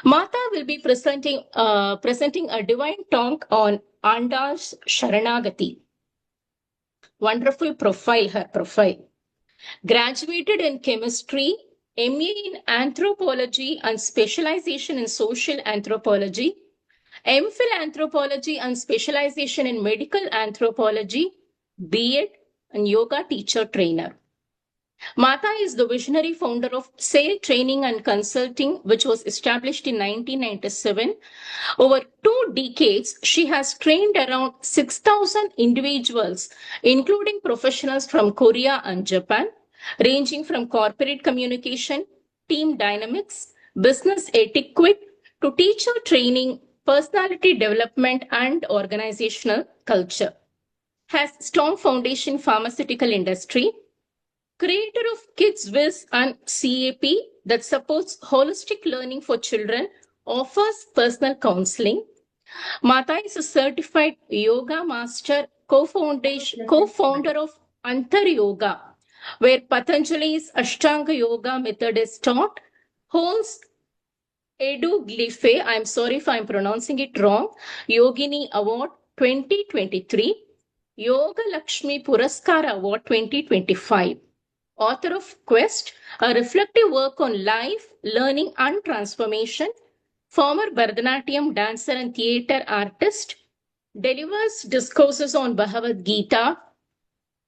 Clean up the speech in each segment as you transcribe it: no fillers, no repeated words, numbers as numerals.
Mata will be presenting a divine talk on Anda's Sharanagati. Wonderful profile, her profile. Graduated in chemistry, MA in anthropology and specialization in social anthropology, MPhil anthropology and specialization in medical anthropology, B.Ed and yoga teacher trainer. Mata is the visionary founder of SAIL Training and Consulting, which was established in 1997. Over 2 decades, she has trained around 6,000 individuals, including professionals from Korea and Japan, ranging from corporate communication, team dynamics, business etiquette, to teacher training, personality development, and organizational culture. Has strong foundation in pharmaceutical industry, creator of Kids Wiz and CAP that supports holistic learning for children, offers personal counseling. Mata is a certified yoga master, co-founder of Antar Yoga, where Patanjali's Ashtanga Yoga method is taught, holds Edu Glife, I'm sorry if I'm pronouncing it wrong, Yogini Award 2023, Yoga Lakshmi Puraskara Award 2025. Author of Quest, a reflective work on life, learning, and transformation, former Bharatanatyam dancer and theatre artist, delivers discourses on Bhagavad Gita.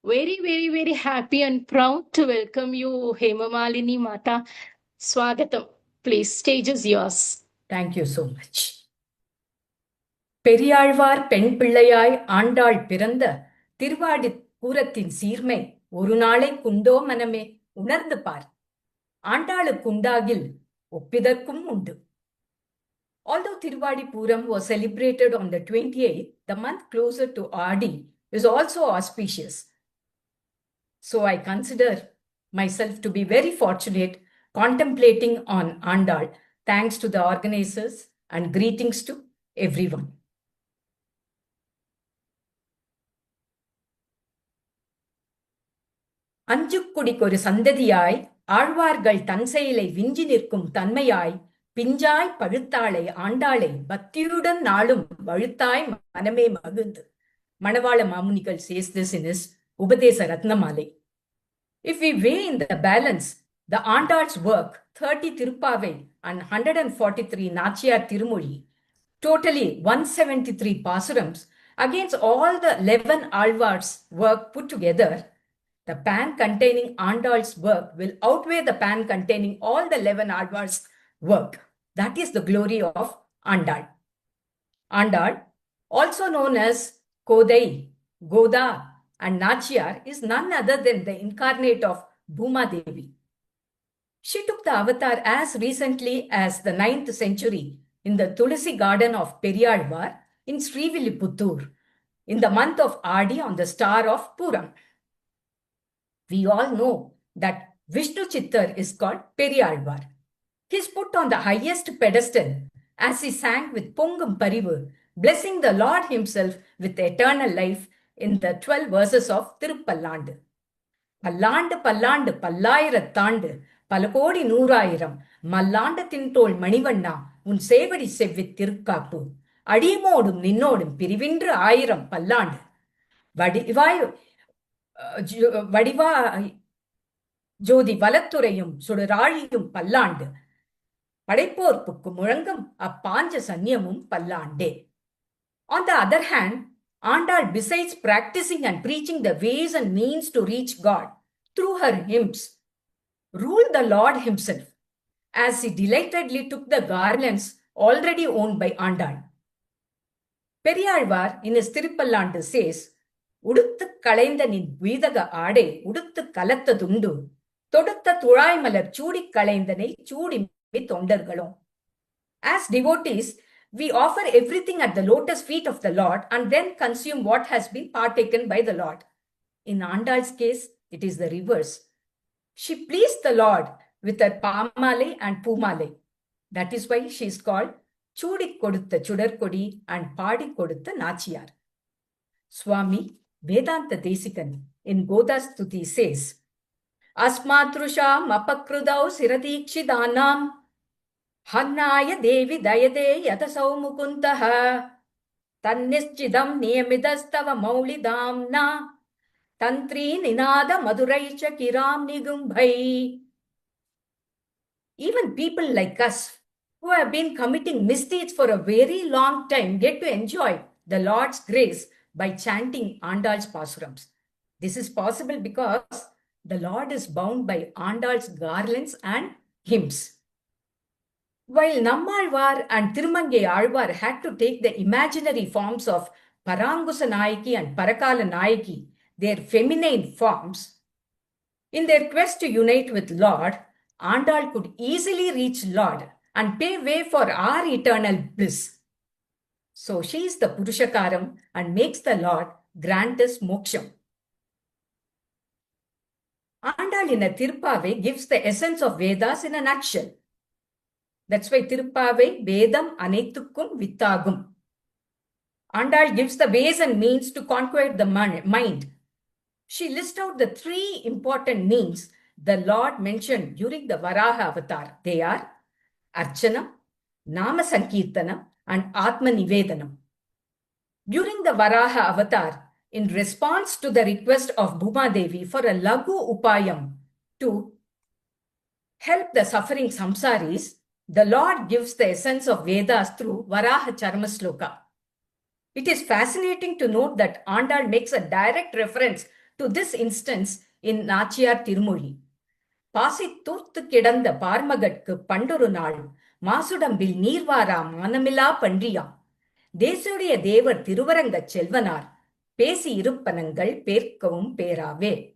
Very, very, very happy and proud to welcome you, Hemamalini Mata. Swagatam. Please, stage is yours. Thank you so much. Periyazhwar பெண் பிள்ளையாய் ஆண்டாள் பிறந்த திருவாடி பூரத்தின் சீர்மை ஒரு நாளை குண்டோ மனமே உணர்ந்து பார். ஆண்டாளுக்குண்டாகில் ஒப்பிதற்கும் உண்டு. Although Tiruvadipuram was celebrated on the 28th, the month closer to Adi is also auspicious. So I consider myself to be very fortunate contemplating on Andal. Thanks to the organizers and greetings to everyone. அஞ்சுக்குடிக்கொரு சந்ததியாய் ஆழ்வார்கள் தன் செயலை விஞ்சி நிற்கும் தன்மையாய் பிஞ்சாய் பழுத்தாளை ஆண்டாளை பக்தியுடன் நாளும் வழுத்தாய் மனமே மகிழ்ந்து. Manavala Mamunigal says this in his Upadesa Ratnamalai. If we weigh in the balance the Andal's work, 30 Tirupavai and 143 Nachiyar Tirumoli, totally 173 Pasurams, against all the 11 Alvars' work put together, the pan containing Andal's work will outweigh the pan containing all the 11 Alvars' work. That is the glory of Andal. Andal, also known as Kodai, Goda, and Nachiyar, is none other than the incarnate of Bhuma Devi. She took the avatar as recently as the 9th century in the Tulasi garden of Periyalvar in Srivilliputtur in the month of Adi on the star of Puram. We all know that Vishnu Chittar is called Periyalvar. He is put on the highest pedestal as he sang with Pongum Parivu, blessing the Lord himself with eternal life in the 12 verses of Tirupallandu. Pallandu Pallandu Pallayirattandu Palakodi Nooraayiram Mallandu Tintol Manivanna உன் சேவடி செவ்வித் திருக்காப்பு அடியமோடும் நின்னோடும் பிரிவின்று 1000 பல்லாண்டு வடிவாய் ஜோதி வலத்துறையும் சுடராழியும் பல்லாண்டு படைப்போர்ப்புக்கு முழங்கும் அப்பாஞ்ச சன்னியமும் பல்லாண்டே. On the other hand, Andal, besides practicing and preaching the ways and means to reach God through her hymns, ruled the Lord himself as he delightedly took the garlands already owned by Andal. Periyalvar in his Tirupallandu says, உடுத்து களைந்த நின் வீதக ஆடை உடுத்து கலத்ததுண்டு தொடுத்த துழாய் மலர் சூடி களைந்தனை சூடிமை தொண்டர்களும். As devotees, we offer everything at the lotus feet of the Lord and then consume what has been partaken by the Lord. In Andal's case, it is the reverse. She pleased the Lord with her Pamalai and Pumalai. That is why she is called Chudi Kodutha Chudarkodi and Padi Kodutha Nachiyar. Swami Vedanta Desikan in Godastuti says, Asmatrusham apakrudau siradikshidanam Hannaya Devi Dayade Yatasau Mukuntaha Tannischidam Niyamidastava Maulidamna Tantri Ninada Maduraicha Kiram Nigumbhai. Even people like us who have been committing misdeeds for a very long time get to enjoy the Lord's grace by chanting Andal's Pasurams. This is possible because the Lord is bound by Andal's garlands and hymns. While Nammalvar and Tirumangai Alvar had to take the imaginary forms of Parangusa Nayaki and Parakala Nayaki, their feminine forms, in their quest to unite with Lord, Andal could easily reach Lord and pave way for our eternal bliss. So she is the Purushakaram and makes the Lord grant us moksham. Andal in a Tirupavai gives the essence of Vedas in a nutshell. That's why Tirupavai Vedam Anethukkum Vittagum. Andal gives the ways and means to conquer the mind. She lists out the 3 important means the Lord mentioned during the Varaha avatar. They are Archana, Nama Sankirtanam, and Atma Nivedanam. During the Varaha avatar, in response to the request of Bhuma Devi for a Lagu Upayam to help the suffering samsaris, the Lord gives the essence of Vedas through Varaha Charma Sloka. It is fascinating to note that Andal makes a direct reference to this instance in Nachiyar Tirumozhi. Pasi Turthu Kidanda Parmagatku Panduru Naal, Masudambil Neervara Manamila Pandriya, Desudiya Devar Tiruvaranga Chelvanar, Pesi Iruppanangal Perkavum Perave.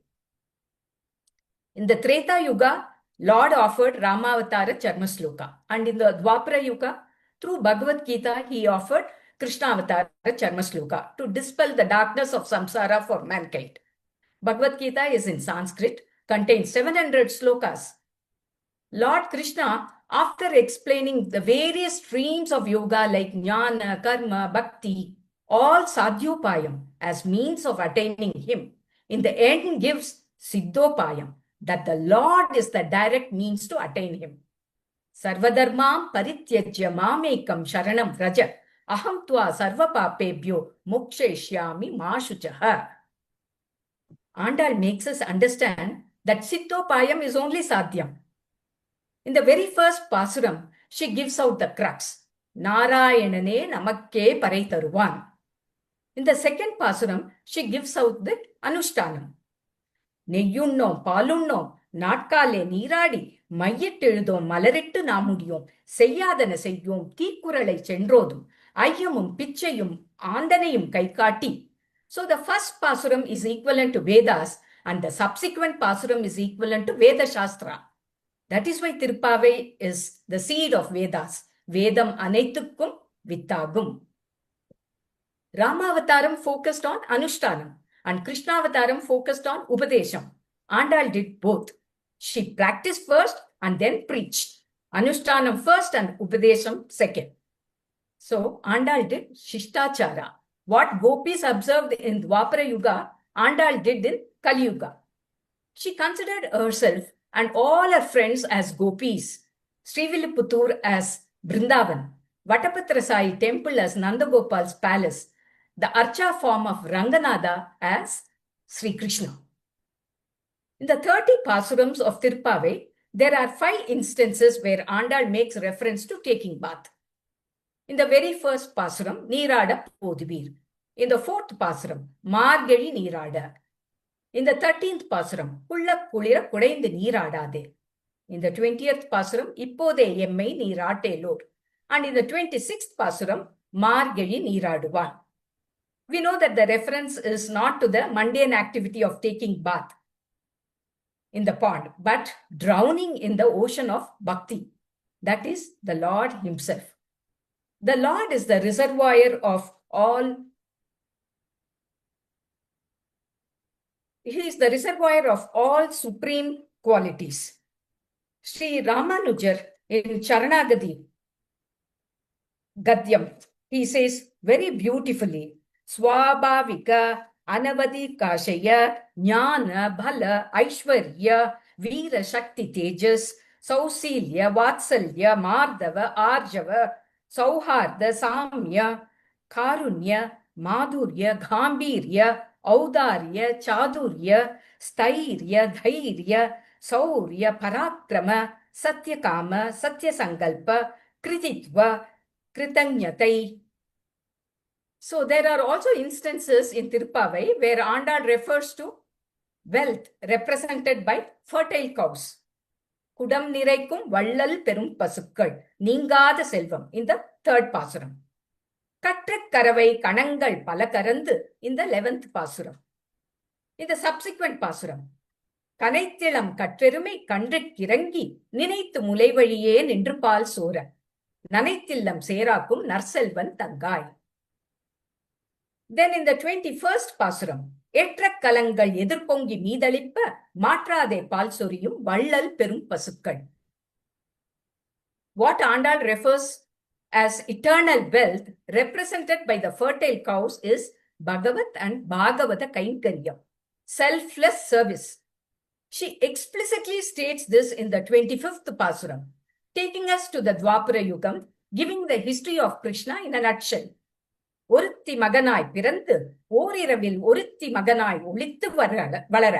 In the Treta Yuga, Lord offered Ramavatara Charmasloka, and in the Dwapara Yuga, through Bhagavad Gita, he offered Krishnavatara Charmasloka to dispel the darkness of samsara for mankind. Bhagavad Gita is in Sanskrit, contains 700 slokas. Lord Krishna, after explaining the various streams of yoga like jnana, karma, bhakti, all sadhyopayam as means of attaining him, in the end gives siddhopayam, that the Lord is the direct means to attain him. Sarvadharmam parityajya mamekam sharanam vraja aham tva sarvapapebhyo moksheshyami mashuchaha. Andal makes us understand that siddhopayam is only sadhyam. In the very first pasuram, she gives out the crux. Narayanane namakke parai taruvan. In the second pasuram, she gives out the anushtanam. Neyyunnom, palunnom, நாட்காலே நீராடி மையிட்டெழுதோம் மலரிட்டு நாமுடியோம் செய்யாதன செய்யோம் தீக்குறளை சென்றோதும் ஐயமும் பிச்சையும் ஆந்தனையும் கைகாட்டி. So the first pasuram is equivalent to Vedas and the subsequent pasuram is equivalent to Veda Shastra. That is why Tirupavai is the seed of Vedas. Vedam Anethukkum Vittagum. Ramavataram focused on Anushtanam and Krishnavataram focused on Upadesham. Andal did both. She practiced first and then preached. Anushtanam first and Upadesham second. So Andal did Shishtachara. What gopis observed in Dwapara Yuga, Andal did in Kali Yuga. She considered herself and all her friends as gopis, Srivilliputhur as Vrindavan, Vatapatrasai temple as Nandagopal's palace, the Archa form of Ranganatha as Sri Krishna. In the 30 pasurams of Tirupavai, there are 5 instances where Andal makes reference to taking bath. In the very first pasuram, Neerada Podivir. In the 4th pasuram, Margazhi Neerada. In the 13th pasuram, Pulla Kulira Kudaindu Neeradade. In the 20th pasuram, Ippode Emmai Neerate Lord. And in the 26th pasuram, Margazhi Neeraduvan. We know that the reference is not to the mundane activity of taking bath in the pond, but drowning in the ocean of bhakti. That is the Lord himself. The Lord is the reservoir of all. He is the reservoir of all supreme qualities. Sri Ramanujar in Charanagati Gadyam, he says very beautifully, Swabhavika Anavadi Kashaya Jnana Bhala Aishwarya Veera Shakti Tejas சௌசீல்ய, வாத்சல்ய, மார்தவ, ஆர்ஜவ, Souharda, சாமிய, காருண்ய, மாதுர்ய, காம்பீர்ய, ஔதார்ய, சாதுர்ய, ஸ்தைர்ய, தைர்ய, சௌர்ய, பராக்கிரம, Satyakama, சத்யசங்கல்ப, கிருதித்வ, கிருதஞதை. So there are also instances in Tirupavai where Andal refers to wealth represented by fertile cows. குடம் நிறைக்கும் வள்ளல் பெரும் பசுக்கள், நீங்காத செல்வம், இந்த third பாசுரம். கற்றக்கரவை கணங்கள் பல கறந்து, இந்த 11th பாசுரம். இந்த சப்சிக்வெண்ட் பாசுரம், கனைத்திளம் கற்றெருமை கன்றுக்கிறங்கி நினைத்து முலை வழியே நின்று பால் சோர, நனைத்தில்லம் சேராக்கும் நற்செல்வன் தங்காய். Then in the 21st பாசுரம், ஏற்ற கலங்கள் எதிர்பொங்கி மீதளிப்ப மாற்றாதே பால் சொரியும் வள்ளல் பெரும் பசுக்கள். What Andal refers as eternal wealth represented by the fertile cows is Bhagavat and Bhagavata Kainkaryam, selfless service. She explicitly states this in the 25th Pasuram, taking us to the Dwapara Yugam, giving the history of Krishna in a nutshell. ஒருத்தி மகனாய் பிறந்து ஓரிரவில் ஒருத்தி மகனாய் ஒளித்து வளர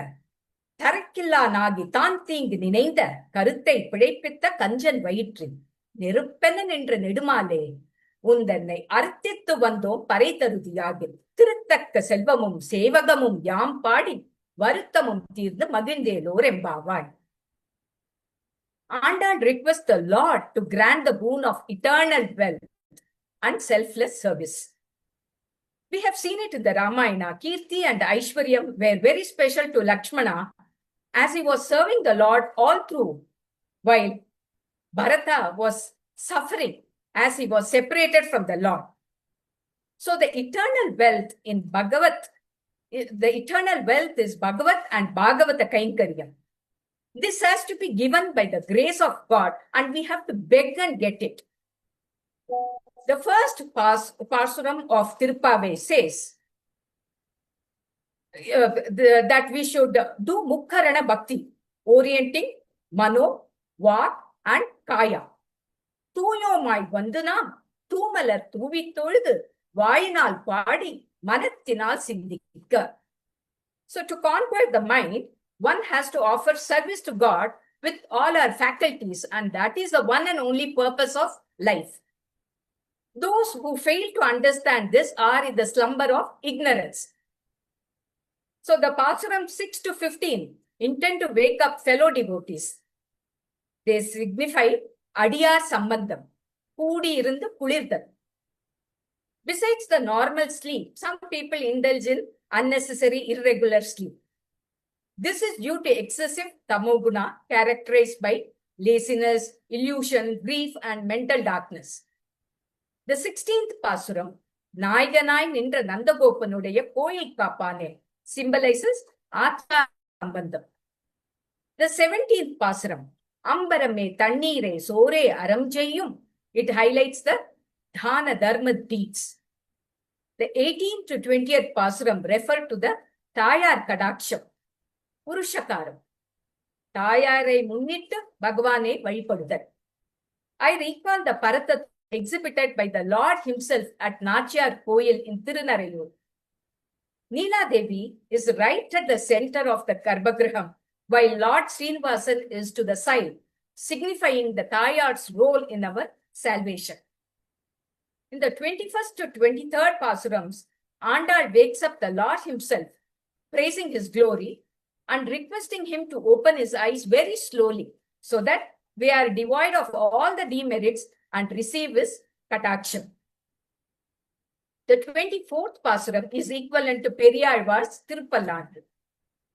தரக்கில்லா நாகி தான் தீங்கு நினைந்த கருத்தை பிழைப்பித்த கஞ்சன் வயிற்றில் நெருப்பென நின்ற நெடுமாலே உந்தன்னை அர்த்தித்து வந்தோம் பறை தருதியாகில் திருத்தக்க செல்வமும் சேவகமும் யாம் பாடி வருத்தமும் தீர்ந்து மகிழ்ந்தேலோர் எம்பாவாய். Andal requests the Lord to grant the boon of eternal wealth and selfless service. We have seen it in the Ramayana. Kirti and Aishwaryam were very special to Lakshmana as he was serving the Lord all through, while Bharata was suffering as he was separated from the Lord. So the eternal wealth in Bhagavat, the eternal wealth is Bhagavat and Bhagavata Kainkaryam. This has to be given by the grace of God and we have to beg and get it. The first Pasuram of Tirupavai says that we should do Mukharana Bhakti, orienting Mano, Vak and Kaya. தூயோமாய் வந்து நாம் தூமலர் தூவி தொழுது வாயினால் பாடி மனத்தினால் சிந்திக்க. So to conquer the mind, one has to offer service to God with all our faculties, and that is the one and only purpose of life. Those who fail to understand this are in the slumber of ignorance. So the Pasuram 6 to 15 intend to wake up fellow devotees. They signify Adiyar Sambandham, Kudi irundu kulirthal. Besides the normal sleep, some people indulge in unnecessary irregular sleep. This is due to excessive tamoguna characterized by laziness, illusion, grief and mental darkness. The 16th Pasuram, Nayaganai Nindra Nandagopanudeya Koyil Kapane, symbolizes Atma Sambandham. The 17th Pasuram, Ambarame Tannire Sore Aram Jeyum, it highlights the Dhana Dharma deeds. The 18th to 20th Pasuram refer to the Tayar Kadaksham, Purushakaram. Tayare Munnittu Bhagavane Valipadudal. I recall the Paratat exhibited by the Lord himself at Nachiyar Koil in Tirunarayur. Neela Devi is right at the center of the Garbhagraham, while Lord Srinivasan is to the side, signifying the Tayar's role in our salvation. In the 21st to 23rd Pasurams, Andal wakes up the Lord himself, praising his glory and requesting him to open his eyes very slowly so that we are devoid of all the demerits and receive his kataksham. The 24th Pasuram is equivalent to Periyalvar's Tirupallandu.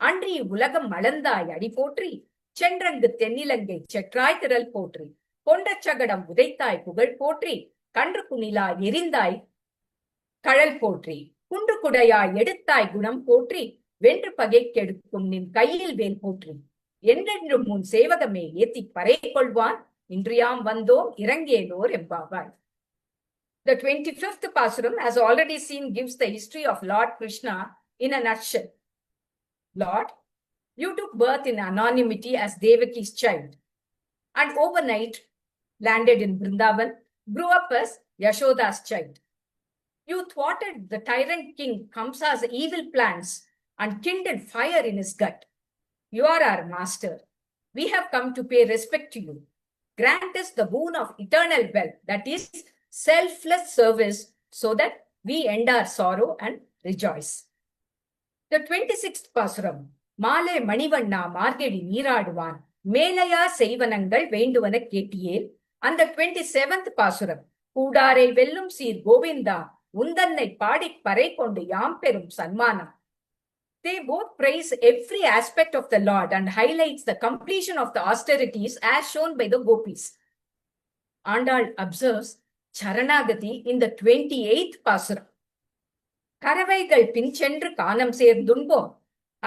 Andri ulagam malandai adi potri, chendrangu tennilangai chetrai thiral potri, Pondachagadam udaithai pugal potri, Kandru kunila erindai kadal potri, Kundu kudaya eduthai gunam potri, Vendru pagai kedukkum nin kaiyil vel potri, Endendrum mun sevagame ethi parai kolvan, Indriyam vandom irangelor embavai. The 25th Pasuram, as already seen, gives the history of Lord Krishna in a nutshell. Lord, you took birth in anonymity as Devaki's child. and overnight landed in Vrindavan, grew up as Yashoda's child. You thwarted the tyrant king Kamsa's evil plans and kindled fire in his gut. You are our master. We have come to pay respect to you. Grant us the boon of eternal wealth, that is, selfless service, so that we end our sorrow and rejoice. The 26th Pasuram, Male Manivanna Margedi Neeraduvan, Melaya Seivanangal Venduvana Ketiyel, and the 27th Pasuram, Kudare Vellum Seer Govinda, Undannai Padik Pare Kondu Yamperum Sanmanam. They both praise every aspect of the Lord and highlights the completion of the austerities as shown by the gopis. Andal observes Charanagati in the 28th Pasuram. கறவைகள் பின்சென்று காணம் சேர்ந்துண்போம்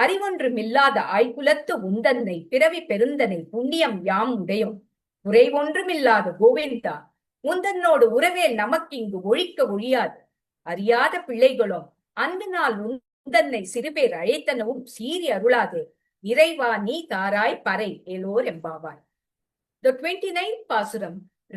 அறிவொன்றுமில்லாத ஆய்குலத்து உந்தன்னை பிறவி பெருந்தனை புண்ணியம் யாம் உடையோம் குறைவொன்றுமில்லாத கோவிந்தா உந்தன்னோடு உறவே நமக்கிங்கு ஒழிக்க ஒழியாது அறியாத பிள்ளைகளும் அன்பினால் உந்தன்னை சிறுபேர் அழைத்தனவும் சீறி அருளாதே இறைவா நீ தாராய் பறை எலோர் எம்பாவாய். The 29th Pasuram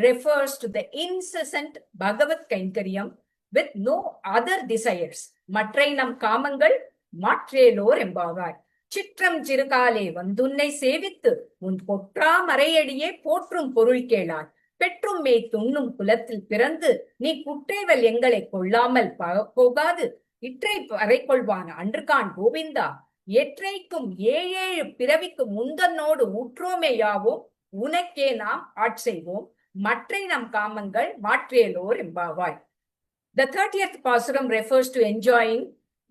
refers to the incessant Bhagavat Kainkariam with no other desires. மற்றை நம் காமங்கள் மாற்றேலோர் எம்பாவாய். சிற்றம் சிறுகாலே வந்துன்னை சேவித்து உன் பொற்றா மறையடியே போற்றும் பொருள் கேளாய். பெற்றும் மே துண்ணும் குலத்தில் பிறந்து நீ குற்றேவல் எங்களை கொள்ளாமல் போகாது இற்றை பறை கொள்வான் அன்றுகான் கோவிந்தா எற்றைக்கும் ஏழேழு பிறவிக்கு முந்தன்னோடு உற்றோமேயாவோம் உனக்கே நாம் ஆட்செய்வோம் மற்றை நம் காமங்கள் மாற்றேலோர் எம்பாவாய். The 30th Pasuram refers to enjoying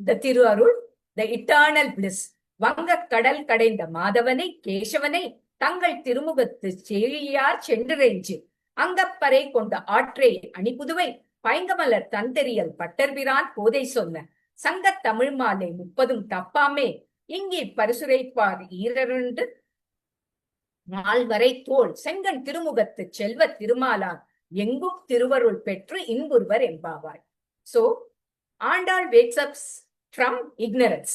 the Tirurul, the eternal bliss. வங்கக் கடல் கடைந்த மாதவனை கேசவனை தங்கள் திருமுகத்து செழியார் சென்றிறைஞ்சு அங்கப்பறை கொண்ட ஆற்றை அணிபுதுவை பைங்கமலர் தந்தெறியல் பட்டர்பிரான் போதை சொன்ன சங்கத் தமிழ் மாலை 30 தப்பாமே இங்கே பரிசுரைப்பார் ஈரருண்டு நால்வரை தோள் செங்கன் திருமுகத்து செல்வ திருமாலார் எங்கும் திருவருள் பெற்று இன்புறுவர் எம்பாவாய். So, Andal wakes up from ignorance.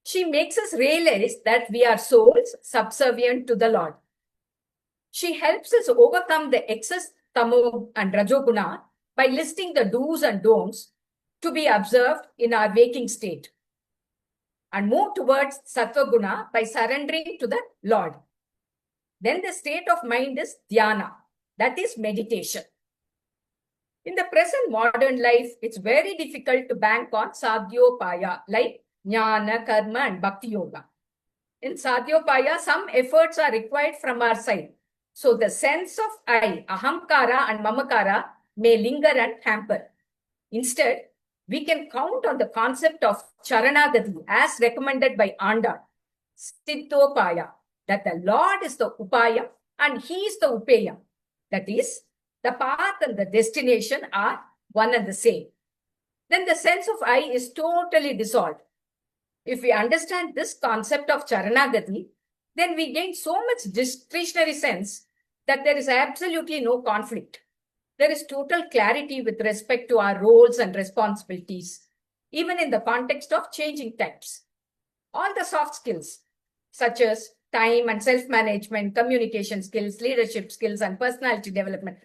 She makes us realize that we are souls subservient to the Lord. She helps us overcome the excess tamo and rajoguna by listing the do's and don'ts to be observed in our waking state and move towards sattva-guna by surrendering to the Lord. Then the state of mind is dhyana. That is meditation. In the present modern life, it's very difficult to bank on sadhyopaya like jnana, karma and bhakti yoga. In sadhyopaya, some efforts are required from our side. So the sense of I, ahamkara and mamakara may linger and hamper. Instead, we can count on the concept of charanagati as recommended by Andal, sthitopaya, that the Lord is the upaya and he is the upaya. That is, the path and the destination are one and the same. Then the sense of I is totally dissolved. If we understand this concept of Charanagati, then we gain so much discretionary sense that there is absolutely no conflict. There is total clarity with respect to our roles and responsibilities, even in the context of changing times. All the soft skills, such as time and self-management, communication skills, leadership skills, and personality development,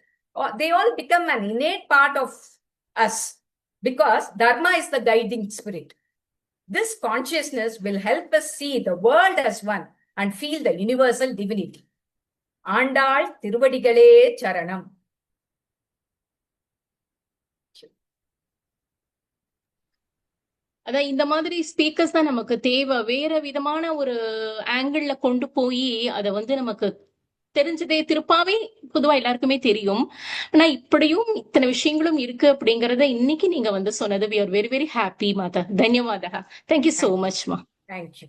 they all become an innate part of us because Dharma is the guiding spirit. This consciousness will help us see the world as one and feel the universal divinity. Andal Tiruvadigalé Charanam. அதான் இந்த மாதிரி speakers தான் நமக்கு தேவை. வேற விதமான ஒரு angle கொண்டு போய் அதை நமக்கு தெரிஞ்சதே திருப்பாவே பொதுவா எல்லாருக்குமே தெரியும். ஆனா இப்படியும் இத்தனை விஷயங்களும் இருக்கு அப்படிங்கறத இன்னைக்கு நீங்க சொன்னது we are very very happy Mata. தன்யவாதா. Thank you so much மா. Thank you.